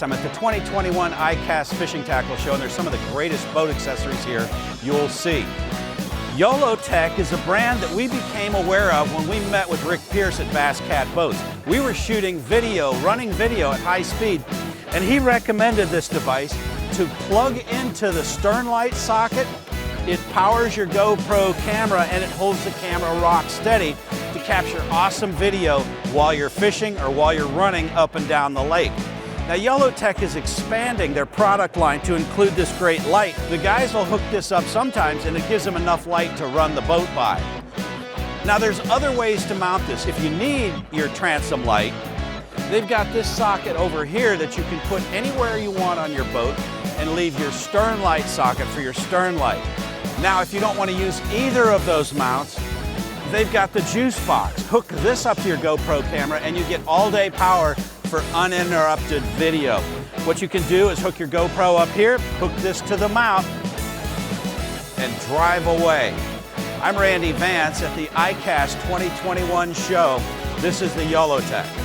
I'm at the 2021 ICAST Fishing Tackle Show, and there's some of the greatest boat accessories here you'll see. YoloTek is a brand that we became aware of when we met with Rick Pierce at Bass Cat Boats. We were shooting video, running video at high speed, and he recommended this device to plug into the stern light socket. It powers your GoPro camera and it holds the camera rock steady to capture awesome video while you're fishing or while you're running up and down the lake. Now, YoloTek is expanding their product line to include this great light. The guys will hook this up sometimes and it gives them enough light to run the boat by. Now, there's other ways to mount this. If you need your transom light, they've got this socket over here that you can put anywhere you want on your boat and leave your stern light socket for your stern light. Now, if you don't want to use either of those mounts, they've got the juice box. Hook this up to your GoPro camera and you get all-day power for uninterrupted video. What you can do is hook your GoPro up here, hook this to the mount, and drive away. I'm Randy Vance at the ICAST 2021 show. This is the YoloTek.